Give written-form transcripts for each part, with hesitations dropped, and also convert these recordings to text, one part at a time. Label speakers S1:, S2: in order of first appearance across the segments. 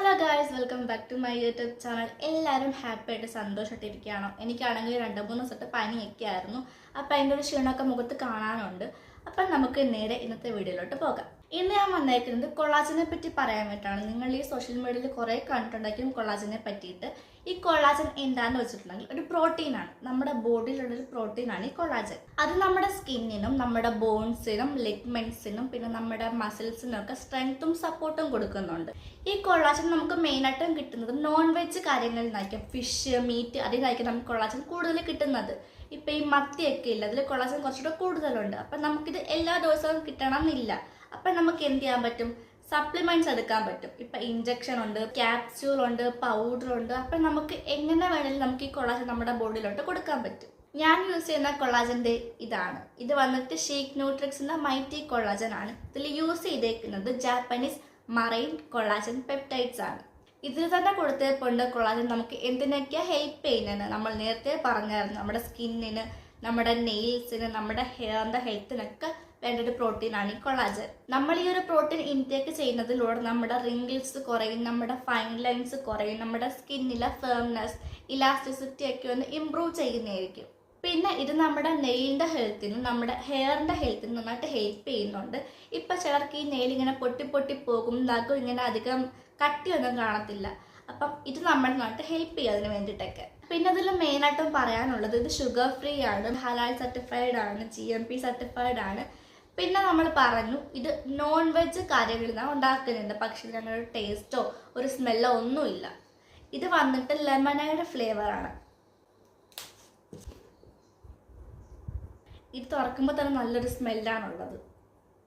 S1: Hello guys, welcome back to my YouTube channel. എല്ലാവരും happy ആയിട്ട് സന്തോഷമായിട്ടിരിക്കുകയാണോ? എനിക്കാണെങ്കിൽ 2-3 ദിവസത്തെ പനിയൊക്കെ ആയിരുന്നു. അപ്പം അതിൻ്റെ ഒരു ക്ഷീണമൊക്കെ മുഖത്ത് കാണാനുണ്ട്. അപ്പം നമുക്ക് നേരെ ഇന്നത്തെ വീഡിയോയിലോട്ട് പോകാം. ഇന്ന് ഞാൻ വന്നേക്കുന്നത് കൊളാജനെ പറ്റി പറയാൻ വേണ്ടിയിട്ടാണ്. നിങ്ങൾ ഈ സോഷ്യൽ മീഡിയയിൽ കുറേ കണ്ടിട്ടുണ്ടായിരിക്കും കൊളാജനെ പറ്റിയിട്ട്. ഈ കൊളാജൻ എന്താണെന്ന് വെച്ചിട്ടുണ്ടെങ്കിൽ ഒരു പ്രോട്ടീനാണ്. നമ്മുടെ ബോഡിയിലുള്ളൊരു പ്രോട്ടീനാണ് ഈ കൊളാജൻ. അത് നമ്മുടെ സ്കിന്നിനും നമ്മുടെ ബോൺസിനും ലിഗ്മെന്റ്സിനും പിന്നെ നമ്മുടെ മസിൽസിനും ഒക്കെ സ്ട്രെങ്ത്തും സപ്പോർട്ടും കൊടുക്കുന്നുണ്ട്. ഈ കൊളാജൻ നമുക്ക് മെയിനായിട്ടും കിട്ടുന്നത് നോൺ വെജ് കാര്യങ്ങളിൽ നിന്നായിരിക്കും. ഫിഷ്, മീറ്റ്, അതിൽ നിന്നായിരിക്കും നമുക്ക് കൊളാജൻ കൂടുതൽ കിട്ടുന്നത്. ഇപ്പം ഈ മത്തിയൊക്കെ ഇല്ല, അതിൽ കൊളാജൻ കുറച്ചുകൂടെ കൂടുതലുണ്ട്. അപ്പം നമുക്കിത് എല്ലാ ദിവസവും കിട്ടണം എന്നില്ല. അപ്പം നമുക്ക് എന്ത് ചെയ്യാൻ പറ്റും? സപ്ലിമെന്റ്സ് എടുക്കാൻ പറ്റും. ഇപ്പം ഇഞ്ചക്ഷൻ ഉണ്ട്, ക്യാപ്സ്യൂൾ ഉണ്ട്, പൗഡർ ഉണ്ട്. അപ്പം നമുക്ക് എങ്ങനെ വേണമെങ്കിലും നമുക്ക് ഈ കൊളാജൻ നമ്മുടെ ബോഡിയിലോട്ട് കൊടുക്കാൻ പറ്റും. ഞാൻ യൂസ് ചെയ്യുന്ന കൊളാജൻ്റെ ഇതാണ്. ഇത് വന്നിട്ട് ഷേക്ക് ന്യൂട്രിക്സിന്റെ മൈറ്റി കൊളാജൻ ആണ്. ഇതിൽ യൂസ് ചെയ്തേക്കുന്നത് ജാപ്പനീസ് മറൈൻ കൊളാജൻ പെപ്റ്റൈഡ്സ് ആണ്. ഇതിൽ തന്നെ കൊടുത്തപ്പോണ്ട് കൊളാജൻ നമുക്ക് എന്തിനൊക്കെയാണ് ഹെൽപ്പ് ചെയ്യുന്നത് നമ്മൾ നേരത്തെ പറഞ്ഞായിരുന്നു. നമ്മുടെ സ്കിന്നിന്, നമ്മുടെ നെയിൽസിന്, നമ്മുടെ ഹെയറിന്റെ ഹെൽത്തിനൊക്കെ വേണ്ട ഒരു പ്രോട്ടീനാണ് ഈ കൊളാജൻ. നമ്മൾ ഈ ഒരു പ്രോട്ടീൻ ഇൻടേക്ക് ചെയ്യുന്നതിലൂടെ നമ്മുടെ റിങ്കിൾസ് കുറയും, നമ്മുടെ ഫൈൻ ലൈൻസ് കുറയും, നമ്മുടെ സ്കിന്നിലെ ഫേംനെസ്, ഇലാസ്റ്റിസിറ്റി ഒക്കെ ഒന്ന് ഇംപ്രൂവ് ചെയ്യുന്നതായിരിക്കും. പിന്നെ ഇത് നമ്മുടെ നെയിലിൻ്റെ ഹെൽത്തിനും നമ്മുടെ ഹെയറിൻ്റെ ഹെൽത്തിനും നന്നായിട്ട് ഹെൽപ്പ് ചെയ്യുന്നുണ്ട്. ഇപ്പം ചിലർക്ക് ഈ നെയിൽ ഇങ്ങനെ പൊട്ടി പൊട്ടി പോകും, നഖം ഇങ്ങനെ അധികം കട്ടിയൊന്നും കാണത്തില്ല. അപ്പം ഇത് നമ്മൾ നന്നായിട്ട് ഹെൽപ്പ് ചെയ്യും അതിന് വേണ്ടിയിട്ടൊക്കെ. പിന്നെ അതിൽ മെയിനായിട്ടും പറയാനുള്ളത് ഇത് ഷുഗർ ഫ്രീ ആണ്, ഹലാൽ സർട്ടിഫൈഡ് ആണ്, GMP സർട്ടിഫൈഡ് ആണ്. പിന്നെ നമ്മൾ പറഞ്ഞു ഇത് നോൺ വെജ് കാര്യങ്ങളിൽ നിന്നാണ് ഉണ്ടാക്കുന്നുണ്ട്. പക്ഷേ ഇതിനൊരു ടേസ്റ്റോ ഒരു സ്മെല്ലോ ഒന്നുമില്ല. ഇത് വന്നിട്ട് ലെമണേഡ് ഫ്ലേവറാണ്. ഇത് തുറക്കുമ്പോൾ തന്നെ നല്ലൊരു സ്മെല്ലാണുള്ളത്.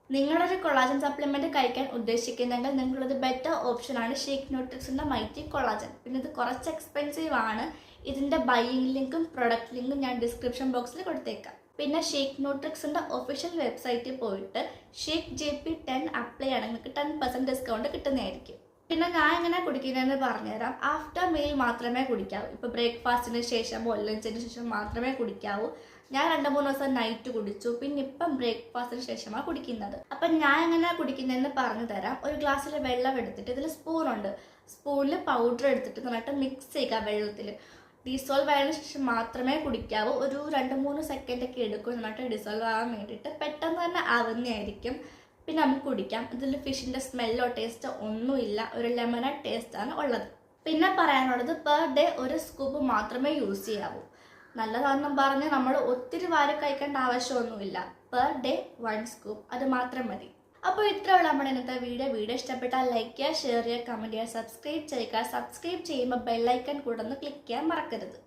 S1: നിങ്ങളൊരു കൊളാജൻ സപ്ലിമെന്റ് കഴിക്കാൻ ഉദ്ദേശിക്കുന്നെങ്കിൽ നിങ്ങളൊരു ബെറ്റർ ഓപ്ഷനാണ് ഷേക്ക് ന്യൂട്രിക്സിന്റെ മൈറ്റി കൊളാജൻ. പിന്നെ ഇത് കുറച്ച് എക്സ്പെൻസീവ് ആണ്. ഇതിന്റെ ബൈയിങ് ലിങ്കും പ്രൊഡക്റ്റ് ലിങ്കും ഞാൻ ഡിസ്ക്രിപ്ഷൻ ബോക്സിൽ കൊടുത്തേക്കാം. പിന്നെ ഷേക്ക് ന്യൂട്രിക്സിന്റെ ഒഫീഷ്യൽ വെബ്സൈറ്റിൽ പോയിട്ട് ഷേക്ക് JP10 അപ്ലൈ ആണെങ്കിൽ നിങ്ങൾക്ക് 10% ഡിസ്കൗണ്ട് കിട്ടുന്നതായിരിക്കും. പിന്നെ ഞാൻ എങ്ങനെ കുടിക്കുന്നതെന്ന് പറഞ്ഞുതരാം. ആഫ്റ്റർ മീൽ മാത്രമേ കുടിക്കാവൂ. ഇപ്പോൾ ബ്രേക്ക്ഫാസ്റ്റിന് ശേഷമോ ലഞ്ചിന് ശേഷം മാത്രമേ കുടിക്കാവൂ. ഞാൻ 2-3 ദിവസം നൈറ്റ് കുടിച്ചു, പിന്നെ ഇപ്പം ബ്രേക്ക്ഫാസ്റ്റിന് ശേഷമാണ് കുടിക്കുന്നത്. അപ്പം ഞാൻ എങ്ങനെ കുടിക്കുന്നതെന്ന് പറഞ്ഞു തരാം. ഒരു ഗ്ലാസ്സിൽ വെള്ളം എടുത്തിട്ട് ഇതിൽ സ്പൂണുണ്ട്. സ്പൂണിൽ പൗഡർ എടുത്തിട്ട് നന്നായിട്ട് മിക്സ് ചെയ്യുക വെള്ളത്തിൽ. ഡിസോൾവ് ആയതിനു ശേഷം മാത്രമേ കുടിക്കാവൂ. ഒരു 2-3 സെക്കൻഡൊക്കെ എടുക്കും നന്നായിട്ട് ഡിസോൾവ് ആകാൻ വേണ്ടിയിട്ട്. പെട്ടെന്ന് തന്നെ ആവുന്നതായിരിക്കും. പിന്നെ നമുക്ക് കുടിക്കാം. ഇതിൽ ഫിഷിൻ്റെ സ്മെല്ലോ ടേസ്റ്റോ ഒന്നുമില്ല, ഒരു ലെമണേഡ് ടേസ്റ്റാണ് ഉള്ളത്. പിന്നെ പറയാനുള്ളത് പെർ ഡേ ഒരു സ്കൂപ്പ് മാത്രമേ യൂസ് ചെയ്യാവൂ. നല്ലതാണെന്നും പറഞ്ഞ് നമ്മൾ ഒത്തിരി വാരി കഴിക്കേണ്ട ആവശ്യമൊന്നുമില്ല. പെർ ഡേ 1 സ്കൂപ്പ്, അത് മാത്രം മതി. അപ്പോൾ ഇത്രയുള്ള നമ്മുടെ ഇന്നത്തെ വീഡിയോ ഇഷ്ടപ്പെട്ടാൽ ലൈക്ക് ചെയ്യുക, ഷെയർ ചെയ്യുക, കമൻറ്റ് ചെയ്യുക, സബ്സ്ക്രൈബ് ചെയ്യുക. സബ്സ്ക്രൈബ് ചെയ്യുമ്പോൾ ബെല്ലൈക്കൺ കൂടെ ഒന്ന് ക്ലിക്ക് ചെയ്യാൻ മറക്കരുത്.